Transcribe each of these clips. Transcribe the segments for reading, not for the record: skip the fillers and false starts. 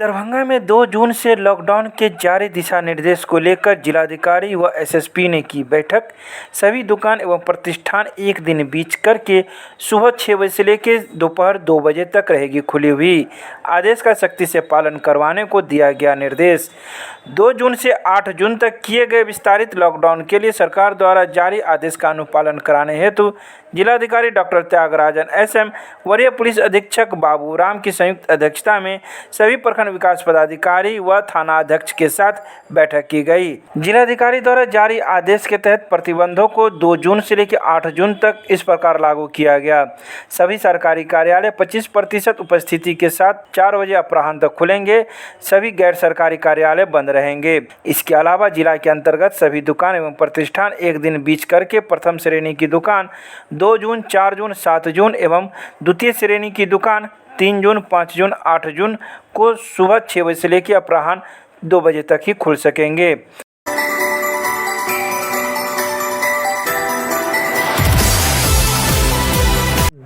दरभंगा में 2 जून से लॉकडाउन के जारी दिशा निर्देश को लेकर जिलाधिकारी व एसएसपी ने की बैठक। सभी दुकान एवं प्रतिष्ठान एक दिन बीच करके सुबह 6 बजे से लेकर दोपहर 2 बजे तक रहेगी खुली हुई। आदेश का सख्ती से पालन करवाने को दिया गया निर्देश। 2 जून से 8 जून तक किए गए विस्तारित लॉकडाउन के लिए सरकार द्वारा जारी आदेश का अनुपालन कराने हेतु जिलाधिकारी डॉक्टर त्यागराजन एसएम, वरीय पुलिस अधीक्षक बाबू राम की संयुक्त अध्यक्षता में सभी प्रखंड विकास पदाधिकारी व थाना अध्यक्ष के साथ बैठक की गई। जिलाधिकारी द्वारा जारी आदेश के तहत प्रतिबंधों को 2 जून से लेकर 8 जून तक इस प्रकार लागू किया गया। सभी सरकारी कार्यालय 25% उपस्थिति के साथ 4 बजे अपराह्न तक खुलेंगे। सभी गैर सरकारी कार्यालय बंद रहेंगे। इसके अलावा जिला के अंतर्गत सभी दुकान एवं प्रतिष्ठान एक दिन बीच करके प्रथम श्रेणी की दुकान 2 जून, 4 जून, 7 जून एवं द्वितीय श्रेणी की दुकान 3 जून, 5 जून, 8 जून को सुबह 6 बजे से लेकर अपराह्न 2 बजे तक ही खुल सकेंगे।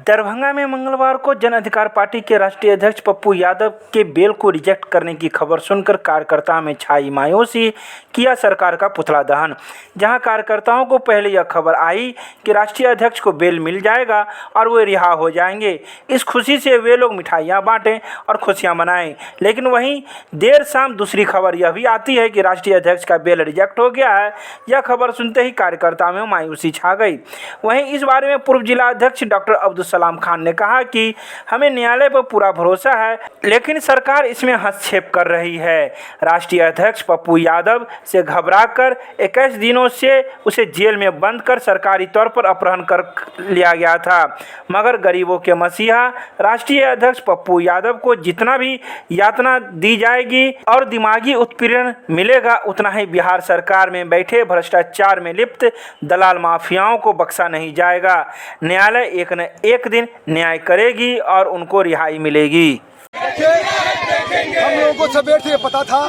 दरभंगा में मंगलवार को जन अधिकार पार्टी के राष्ट्रीय अध्यक्ष पप्पू यादव के बेल को रिजेक्ट करने की खबर सुनकर कार्यकर्ताओं में छाई मायूसी। किया सरकार का पुतला दहन। जहां कार्यकर्ताओं को पहले यह खबर आई कि राष्ट्रीय अध्यक्ष को बेल मिल जाएगा और वे रिहा हो जाएंगे। इस खुशी से वे लोग मिठाइयां बांटें और खुशियां मनाएं। लेकिन वहीं देर शाम दूसरी खबर यह भी आती है कि राष्ट्रीय अध्यक्ष का बेल रिजेक्ट हो गया है। यह खबर सुनते ही कार्यकर्ताओं में मायूसी छा गई। वहीं इस बारे में पूर्व जिला अध्यक्ष डॉक्टर अब्दुल सलाम खान ने कहा कि हमें न्यायालय पर पूरा भरोसा है, लेकिन सरकार इसमें हस्तक्षेप कर रही है। राष्ट्रीय अध्यक्ष पप्पू यादव से घबराकर 21 दिनों से उसे जेल में बंद कर सरकारी तौर पर अपहरण कर लिया गया था। मगर गरीबों के मसीहा राष्ट्रीय अध्यक्ष पप्पू यादव को जितना भी यातना दी जाएगी और दिमागी उत्पीड़न मिलेगा, उतना ही बिहार सरकार में बैठे भ्रष्टाचार में लिप्त दलाल माफियाओं को बख्शा नहीं जाएगा। न्यायालय एक न एक दिन न्याय करेगी और उनको रिहाई मिलेगी। हम लोगों को सवेर से पता था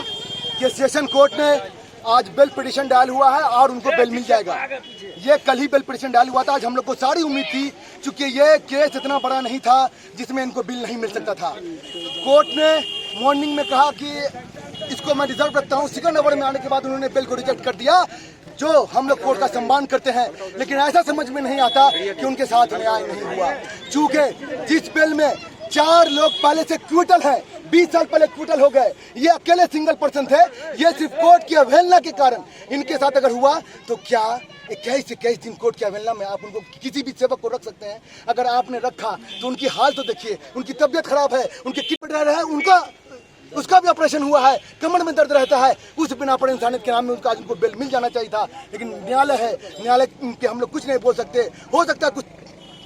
कि सेशन कोर्ट ने आज बेल पिटीशन डायल हुआ है और उनको बेल मिल जाएगा। ये कल ही बेल पिटीशन डायल हुआ था। आज हम लोग को सारी उम्मीद थी, क्योंकि ये केस इतना बड़ा नहीं था जिसमें इनको बिल नहीं मिल सकता था। कोर्ट ने मॉर्निंग में कहा कि इसको मैं रिजर्व रखता हूँ। सेकंड ओवर में आने के बाद उन्होंने बेल को रिजेक्ट कर दिया, जो हम लोग कोर्ट का सम्मान करते हैं। लेकिन ऐसा समझ में नहीं आता कि उनके साथ न्याय नहीं हुआ। चूंकि जिस बेल में 4 लोग पहले से क्विटल हैं, 20 साल पहले क्विटल हो गए, ये अकेले सिंगल पर्सन थे। ये सिर्फ कोर्ट की अवहेलना के कारण इनके साथ अगर हुआ तो क्या 21 दिन कोर्ट की अवहेलना में आप उनको किसी भी सेवक को रख सकते हैं? अगर आपने रखा तो उनकी हाल तो देखिए, उनकी तबीयत खराब है, उनके किडनी रहे हैं, उनका उसका भी ऑपरेशन हुआ है, कमर में दर्द रहता है। उस बिना पर इंसानियत के नाम में उनका आज उनको बेल मिल जाना चाहिए था। लेकिन न्यायालय है, न्यायालय के हम लोग कुछ नहीं बोल सकते। हो सकता है कुछ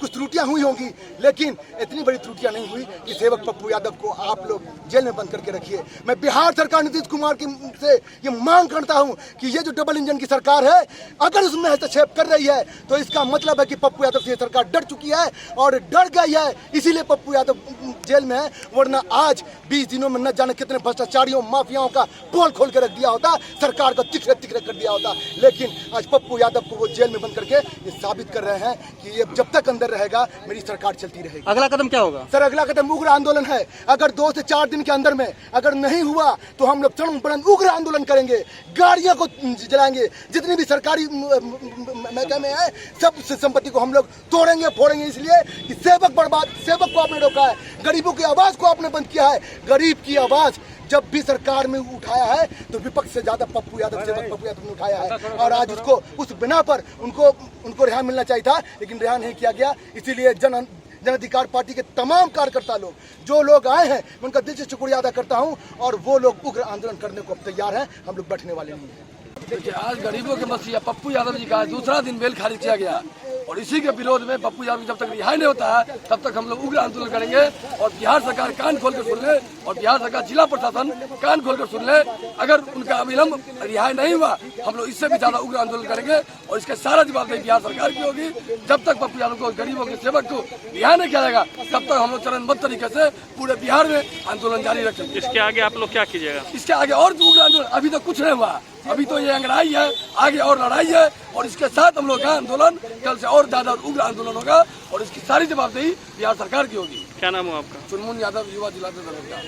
त्रुटियां हुई होंगी, लेकिन इतनी बड़ी त्रुटियां नहीं हुई कि सेवक पप्पू यादव को आप लोग जेल में बंद करके रखिए। मैं बिहार सरकार नीतीश कुमार की से ये मांग करता हूं कि ये जो डबल इंजन की सरकार है, अगर उसमें हस्तक्षेप कर रही है तो इसका मतलब है कि पप्पू यादव से सरकार डर चुकी है और डर गई है। इसीलिए पप्पू यादव जेल में है, वरना आज 20 दिनों में न जाने कितने भ्रष्टाचारियों माफियाओं का पोल खोल के रख दिया होता, सरकार को तिकड़े तिकड़े कर दिया होता। लेकिन आज पप्पू यादव को वो जेल में बंद करके ये साबित कर रहे हैं कि ये जब तक अंदर रहेगा मेरी सरकार चलती रहेगी। अगला कदम क्या होगा सर? अगला कदम उग्र आंदोलन है। अगर 2 से 4 दिन के अंदर में अगर नहीं हुआ तो हम लोग चरम उग्र आंदोलन करेंगे, गाड़ियों को जलाएंगे, जितनी भी सरकारी महकमे है सब संपत्ति को हम लोग तोड़ेंगे फोड़ेंगे। इसलिए कि सेवक को आपने रोका है, गरीबों की आवाज को आपने बंद किया है। गरीब की आवाज जब भी सरकार में उठाया है तो विपक्ष से ज्यादा पप्पू यादव ने उठाया है। और आज उसको उस बिना पर उनको रिहा मिलना चाहिए था, लेकिन रिहा नहीं किया गया। इसीलिए जन अधिकार पार्टी के तमाम कार्यकर्ता लोग, जो लोग आए हैं, मैं उनका दिल से शुक्रिया अदा करता हूं। और वो लोग उग्र आंदोलन करने को तैयार हैं। हम लोग बैठने वाले नहीं हैं। देखिए, आज गरीबों के मसीहा पप्पू यादव जी का दूसरा दिन बेल खारिज किया गया और इसी के विरोध में पप्पू यादव जब तक रिहाई नहीं होता है तब तक हम लोग उग्र आंदोलन करेंगे। और बिहार सरकार कान खोल कर सुन ले और बिहार सरकार जिला प्रशासन कान खोल कर सुन ले। अगर उनका अविलंब रिहाई नहीं हुआ, हम लोग इससे भी ज्यादा उग्र आंदोलन करेंगे और इसके सारा जवाबदेही बिहार सरकार की होगी। जब तक पप्पू यादव को, गरीबों के सेवक को रिहाई नहीं किया जाएगा, तब तक हम लोग चरणबद्ध तरीके से पूरे बिहार में आंदोलन जारी रखेंगे। इसके आगे आप लोग क्या कीजिएगा? इसके आगे और उग्र आंदोलन, अभी तो कुछ नहीं हुआ, अभी तो ये अंगड़ाई है, आगे और लड़ाई है। और इसके साथ हम लोग का आंदोलन कल से और ज्यादा उग्र आंदोलन होगा और इसकी सारी जवाबदेही बिहार सरकार की होगी। क्या नाम है आपका? चुनमुन यादव, युवा जिला दरभंगा।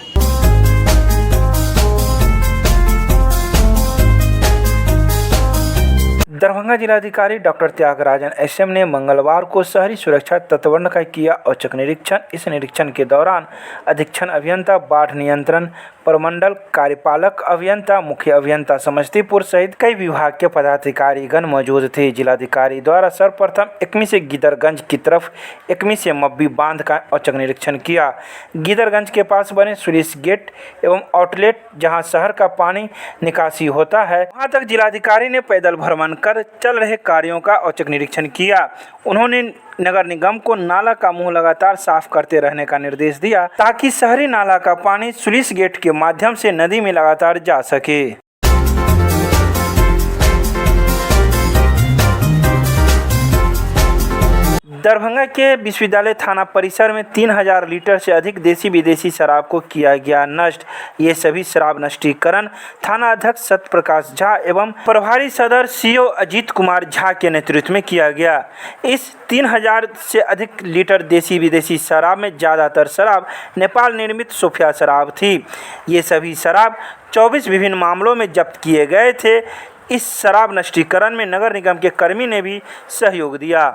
दरभंगा जिलाधिकारी डॉक्टर त्यागराजन एसएम ने मंगलवार को शहरी सुरक्षा तत्वबंध का किया औचक निरीक्षण। इस निरीक्षण के दौरान अधीक्षण अभियंता बाढ़ नियंत्रण प्रमंडल, कार्यपालक अभियंता, मुख्य अभियंता समस्तीपुर सहित कई विभाग के पदाधिकारीगण मौजूद थे। जिलाधिकारी द्वारा सर्वप्रथम एकमी से गिदरगंज की तरफ एकमी से मब्बी बांध का औचक निरीक्षण किया। गिदरगंज के पास बने सुरेश गेट एवं आउटलेट जहां शहर का पानी निकासी होता है, वहां तक जिलाधिकारी ने पैदल भ्रमण कर चल रहे कार्यों का औचक निरीक्षण किया। उन्होंने नगर निगम को नाला का मुंह लगातार साफ करते रहने का निर्देश दिया ताकि शहरी नाला का पानी सुरेश गेट के माध्यम से नदी में लगातार जा सके। दरभंगा के विश्वविद्यालय थाना परिसर में 3000 लीटर से अधिक देसी विदेशी शराब को किया गया नष्ट। ये सभी शराब नष्टीकरण थाना अध्यक्ष सत्यप्रकाश झा एवं प्रभारी सदर सीओ अजीत कुमार झा के नेतृत्व में किया गया। इस 3000 से अधिक लीटर देसी विदेशी शराब में ज़्यादातर शराब नेपाल निर्मित सोफिया शराब थी। ये सभी शराब 24 विभिन्न मामलों में जब्त किए गए थे। इस शराब नष्टीकरण में नगर निगम के कर्मी ने भी सहयोग दिया।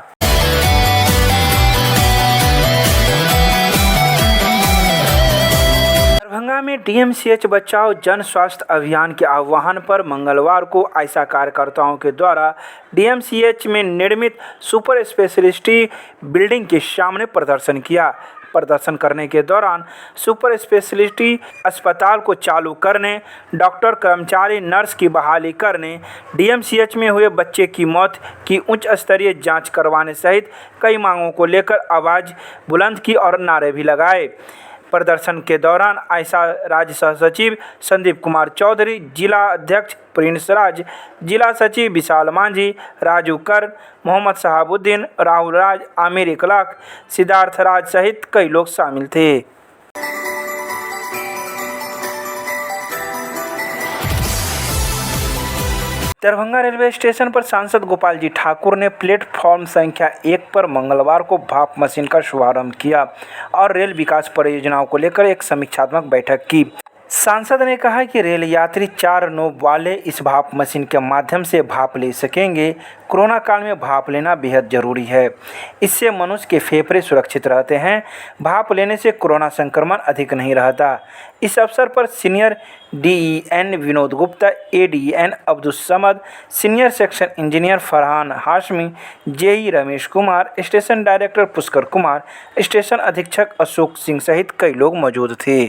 दरभंगा में डीएमसीएच बचाओ जन स्वास्थ्य अभियान के आह्वान पर मंगलवार को आशा कार्यकर्ताओं के द्वारा डीएमसीएच में निर्मित सुपर स्पेशलिटी बिल्डिंग के सामने प्रदर्शन किया। प्रदर्शन करने के दौरान सुपर स्पेशलिटी अस्पताल को चालू करने, डॉक्टर, कर्मचारी, नर्स की बहाली करने, डीएमसीएच में हुए बच्चे की मौत की उच्च स्तरीय जांच करवाने सहित कई मांगों को लेकर आवाज़ बुलंद की और नारे भी लगाए। प्रदर्शन के दौरान आयशा राज्य सह सचिव संदीप कुमार चौधरी, जिला अध्यक्ष प्रिंस राज, जिला सचिव विशाल मांझी, राजू कर, मोहम्मद शहाबुद्दीन, राहुल राज, आमिर इखलाक, सिद्धार्थ राज सहित कई लोग शामिल थे। दरभंगा रेलवे स्टेशन पर सांसद गोपाल जी ठाकुर ने प्लेटफॉर्म संख्या 1 पर मंगलवार को भाप मशीन का शुभारंभ किया और रेल विकास परियोजनाओं को लेकर एक समीक्षात्मक बैठक की। सांसद ने कहा कि रेल यात्री 4 नोब वाले इस भाप मशीन के माध्यम से भाप ले सकेंगे। कोरोना काल में भाप लेना बेहद ज़रूरी है। इससे मनुष्य के फेफड़े सुरक्षित रहते हैं। भाप लेने से कोरोना संक्रमण अधिक नहीं रहता। इस अवसर पर senior DEN Vinod Gupta, ADN Abdul Samad, senior section engineer Farhan Hashmi, JE Ramesh Kumar, station director Pushkar Kumar, station अधीक्षक अशोक सिंह सहित कई लोग मौजूद थे।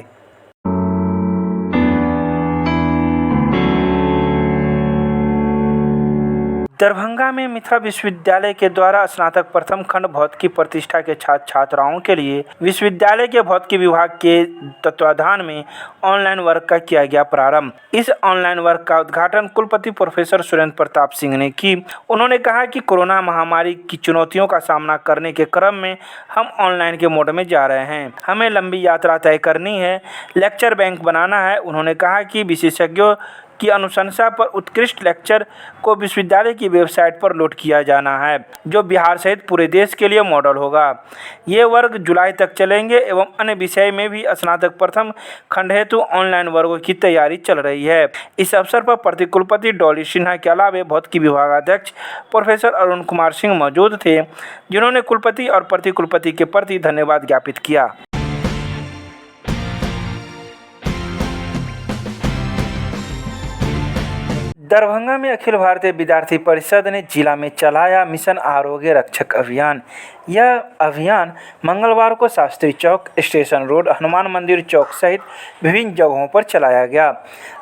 दरभंगा में मिथिला विश्वविद्यालय के द्वारा स्नातक प्रथम खंड भौतिकी प्रतिष्ठा के छात्र छात्राओं के लिए विश्वविद्यालय के भौतिकी विभाग के तत्वाधान में ऑनलाइन वर्ग का किया गया प्रारंभ। इस ऑनलाइन वर्ग का उद्घाटन कुलपति प्रोफेसर सुरेंद्र प्रताप सिंह ने की। उन्होंने कहा कि कोरोना महामारी की चुनौतियों का सामना करने के क्रम में हम ऑनलाइन के मोड में जा रहे हैं। हमें लंबी यात्रा तय करनी है, लेक्चर बैंक बनाना है। उन्होंने कहा कि विशेषज्ञों की अनुशंसा पर उत्कृष्ट लेक्चर को विश्वविद्यालय की वेबसाइट पर लोड किया जाना है, जो बिहार सहित पूरे देश के लिए मॉडल होगा। ये वर्ग जुलाई तक चलेंगे एवं अन्य विषय में भी स्नातक प्रथम खंड हेतु ऑनलाइन वर्गों की तैयारी चल रही है। इस अवसर पर प्रतिकुलपति डॉली सिन्हा के अलावा भौतिकी विभागाध्यक्ष प्रोफेसर अरुण कुमार सिंह मौजूद थे, जिन्होंने कुलपति और प्रतिकुलपति के प्रति धन्यवाद ज्ञापित किया। दरभंगा में अखिल भारतीय विद्यार्थी परिषद ने जिला में चलाया मिशन आरोग्य रक्षक अभियान। यह अभियान मंगलवार को शास्त्री चौक, स्टेशन रोड, हनुमान मंदिर चौक सहित विभिन्न जगहों पर चलाया गया।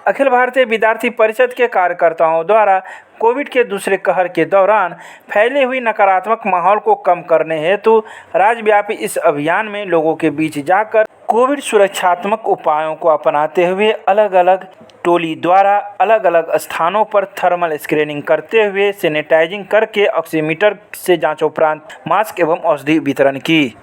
अखिल भारतीय विद्यार्थी परिषद के कार्यकर्ताओं द्वारा कोविड के दूसरे कहर के दौरान फैले हुई नकारात्मक माहौल को कम करने हेतु राज्यव्यापी इस अभियान में लोगों के बीच जाकर कोविड सुरक्षात्मक उपायों को अपनाते हुए अलग अलग टोली द्वारा अलग अलग स्थानों पर थर्मल स्क्रीनिंग करते हुए सैनिटाइजिंग करके ऑक्सीमीटर से जांच उपरांत मास्क एवं औषधि वितरण की।